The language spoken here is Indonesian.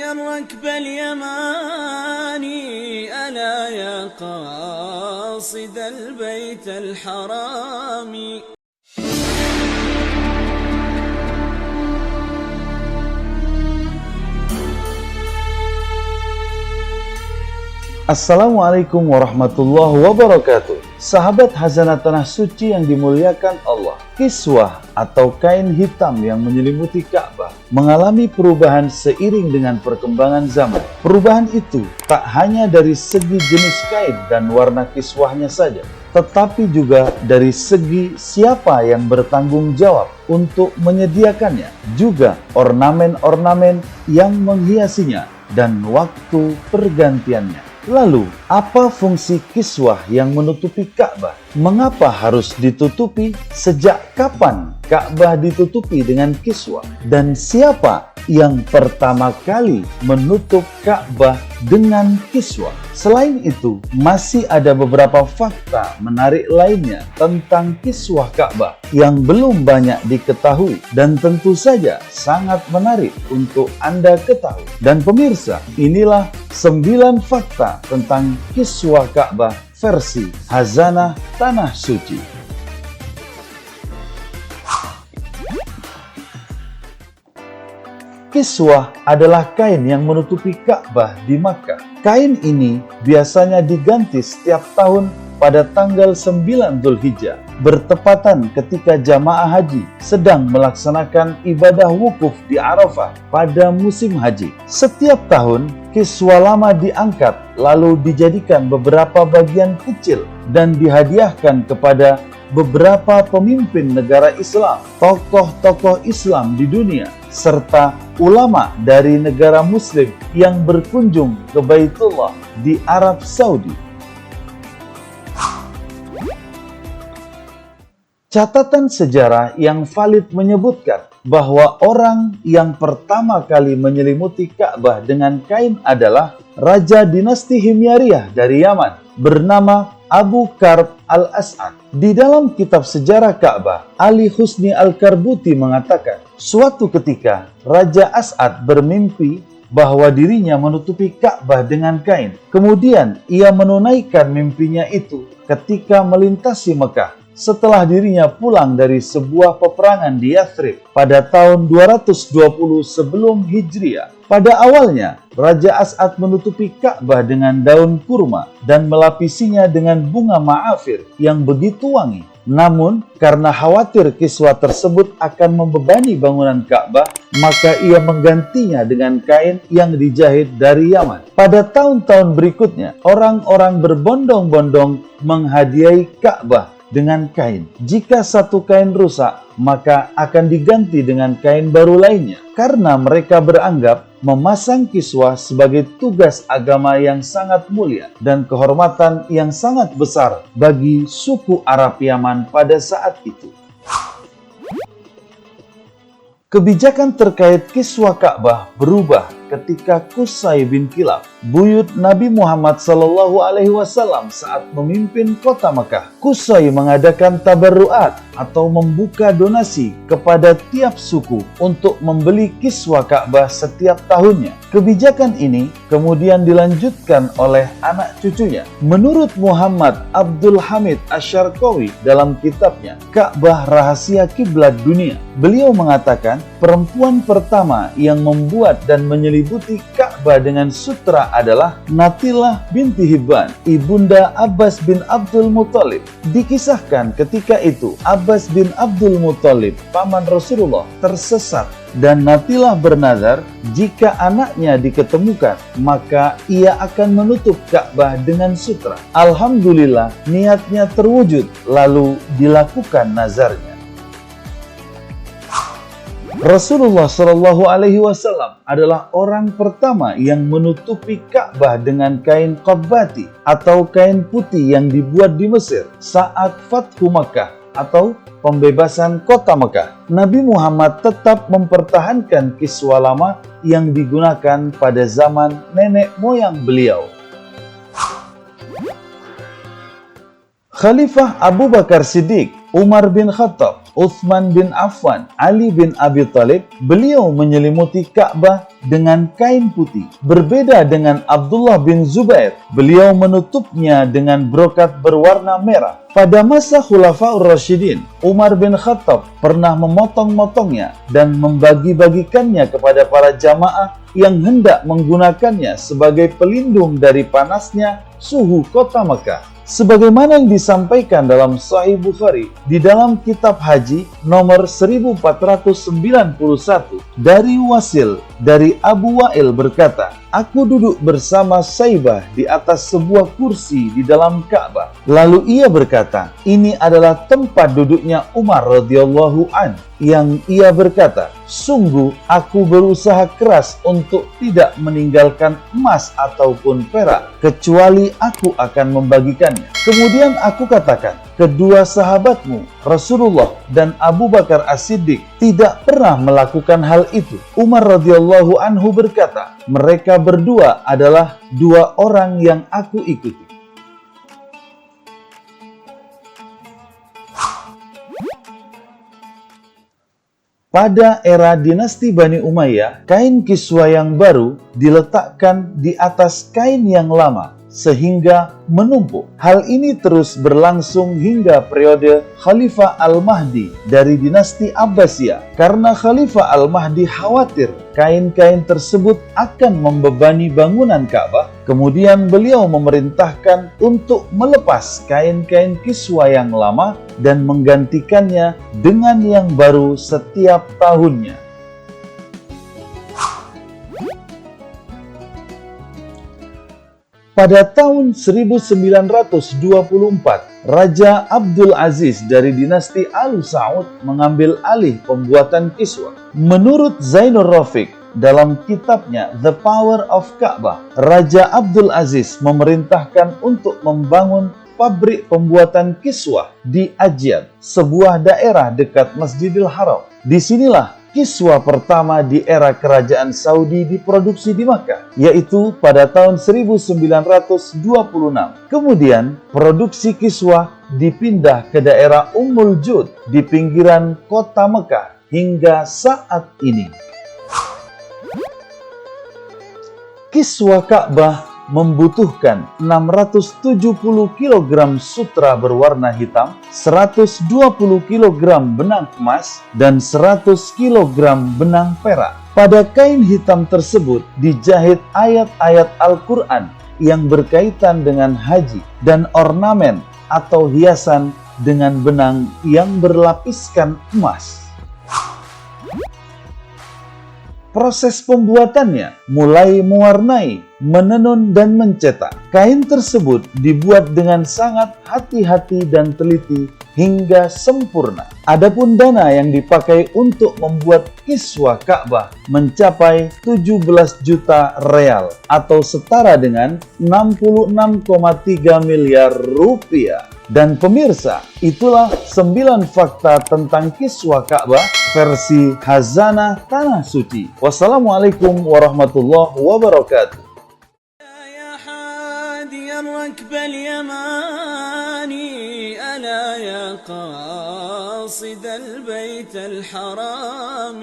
الركب اليماني ألا يا قاصد البيت الحرام. Assalamualaikum warahmatullahi wabarakatuh. Sahabat Hazanah Tanah Suci yang dimuliakan Allah, kiswah atau kain hitam yang menyelimuti Ka'bah mengalami perubahan seiring dengan perkembangan zaman. Perubahan itu tak hanya dari segi jenis kain dan warna kiswahnya saja, tetapi juga dari segi siapa yang bertanggung jawab untuk menyediakannya, juga ornamen-ornamen yang menghiasinya dan waktu pergantiannya. Lalu, apa fungsi kiswah yang menutupi Ka'bah? Mengapa harus ditutupi? Sejak kapan Ka'bah ditutupi dengan kiswah? Dan siapa yang pertama kali menutup Ka'bah dengan kiswah? Selain itu, masih ada beberapa fakta menarik lainnya tentang kiswah Ka'bah yang belum banyak diketahui dan tentu saja sangat menarik untuk Anda ketahui. Dan pemirsa, inilah 9 fakta tentang kiswah Ka'bah versi Hazanah Tanah Suci. Kiswah adalah kain yang menutupi Ka'bah di Makkah. Kain ini biasanya diganti setiap tahun pada tanggal 9 Dzulhijjah, bertepatan ketika jamaah haji sedang melaksanakan ibadah wukuf di Arafah pada musim haji. Setiap tahun, kiswah lama diangkat lalu dijadikan beberapa bagian kecil dan dihadiahkan kepada beberapa pemimpin negara Islam, tokoh-tokoh Islam di dunia, serta ulama dari negara Muslim yang berkunjung ke Baitullah di Arab Saudi. Catatan sejarah yang valid menyebutkan bahwa orang yang pertama kali menyelimuti Ka'bah dengan kain adalah Raja Dinasti Himyariyah dari Yaman bernama Abu Karb al-As'ad. Di dalam kitab sejarah Ka'bah, Ali Husni al-Karbuti mengatakan, suatu ketika Raja As'ad bermimpi bahwa dirinya menutupi Ka'bah dengan kain. Kemudian ia menunaikan mimpinya itu ketika melintasi Mekah setelah dirinya pulang dari sebuah peperangan di Yathrib pada tahun 220 sebelum Hijriah. Pada awalnya, Raja As'ad menutupi Ka'bah dengan daun kurma dan melapisinya dengan bunga ma'afir yang begitu wangi. Namun, karena khawatir kiswah tersebut akan membebani bangunan Ka'bah, maka ia menggantinya dengan kain yang dijahit dari Yaman. Pada tahun-tahun berikutnya, orang-orang berbondong-bondong menghadiahi Ka'bah dengan kain. Jika satu kain rusak, maka akan diganti dengan kain baru lainnya. Karena mereka beranggap memasang kiswah sebagai tugas agama yang sangat mulia dan kehormatan yang sangat besar bagi suku Arab Yaman pada saat itu. Kebijakan terkait kiswah Ka'bah berubah ketika Qusay bin Kilab, buyut Nabi Muhammad SAW saat memimpin kota Mekah. Qusay mengadakan tabarruat atau membuka donasi kepada tiap suku untuk membeli kiswah Ka'bah setiap tahunnya. Kebijakan ini kemudian dilanjutkan oleh anak cucunya. Menurut Muhammad Abdul Hamid Asyarqawi dalam kitabnya Ka'bah Rahasia Kiblat Dunia, beliau mengatakan perempuan pertama yang membuat dan menyelimuti Ka'bah dengan sutra adalah Natilah binti Hibban, ibunda Abbas bin Abdul Muthalib. Dikisahkan ketika itu Abbas bin Abdul Muthalib, paman Rasulullah, tersesat dan Natilah bernazar jika anaknya diketemukan maka ia akan menutup Ka'bah dengan sutra. Alhamdulillah niatnya terwujud lalu dilakukan nazarnya. Rasulullah Shallallahu Alaihi Wasallam adalah orang pertama yang menutupi Ka'bah dengan kain qabbati atau kain putih yang dibuat di Mesir saat Fathu Makkah atau pembebasan kota Mekah. Nabi Muhammad tetap mempertahankan kiswah lama yang digunakan pada zaman nenek moyang beliau. Khalifah Abu Bakar Siddiq, Umar bin Khattab, Utsman bin Affan, Ali bin Abi Thalib, beliau menyelimuti Ka'bah dengan kain putih. Berbeda dengan Abdullah bin Zubair, beliau menutupnya dengan brokat berwarna merah. Pada masa Khulafaur Rasyidin, Umar bin Khattab pernah memotong-motongnya dan membagi-bagikannya kepada para jamaah yang hendak menggunakannya sebagai pelindung dari panasnya suhu kota Mekah. Sebagaimana yang disampaikan dalam Sahih Bukhari di dalam kitab haji nomor 1491 dari Wasil dari Abu Wa'il berkata, "Aku duduk bersama Saibah di atas sebuah kursi di dalam Ka'bah. Lalu ia berkata, ini adalah tempat duduknya Umar radhiyallahu an, yang ia berkata, sungguh aku berusaha keras untuk tidak meninggalkan emas ataupun perak, kecuali aku akan membagikannya. Kemudian aku katakan, kedua sahabatmu, Rasulullah dan Abu Bakar As-Siddiq, tidak pernah melakukan hal itu." Umar radhiyallahu anhu berkata, mereka berdua adalah dua orang yang aku ikuti. Pada era dinasti Bani Umayyah, kain kiswa yang baru diletakkan di atas kain yang lama sehingga menumpuk. Hal ini terus berlangsung hingga periode Khalifah Al-Mahdi dari dinasti Abbasiyah. Karena Khalifah Al-Mahdi khawatir kain-kain tersebut akan membebani bangunan Ka'bah, kemudian beliau memerintahkan untuk melepas kain-kain kiswa yang lama dan menggantikannya dengan yang baru setiap tahunnya. Pada tahun 1924, Raja Abdul Aziz dari dinasti Al Saud mengambil alih pembuatan kiswa. Menurut Zainul Rafiq dalam kitabnya The Power of Ka'bah, Raja Abdul Aziz memerintahkan untuk membangun pabrik pembuatan kiswah di Ajyan, sebuah daerah dekat Masjidil Haram. Disinilah kiswa pertama di era kerajaan Saudi diproduksi di Makkah, yaitu pada tahun 1926. Kemudian, produksi kiswa dipindah ke daerah Ummul Jud di pinggiran kota Makkah hingga saat ini. Kiswa Ka'bah membutuhkan 670 kg sutra berwarna hitam, 120 kg benang emas, dan 100 kg benang perak. Pada kain hitam tersebut dijahit ayat-ayat Al-Quran yang berkaitan dengan haji dan ornamen atau hiasan dengan benang yang berlapiskan emas. Proses pembuatannya mulai mewarnai, menenun, dan mencetak. Kain tersebut dibuat dengan sangat hati-hati dan teliti hingga sempurna. Adapun dana yang dipakai untuk membuat kiswa Ka'bah mencapai 17 juta real atau setara dengan 66,3 miliar rupiah. Dan pemirsa, itulah 9 fakta tentang kiswa Ka'bah versi Khazanah Tanah Suci. Wassalamualaikum warahmatullahi wabarakatuh. يا حادي الركب اليماني ألا يا قاصد البيت الحرام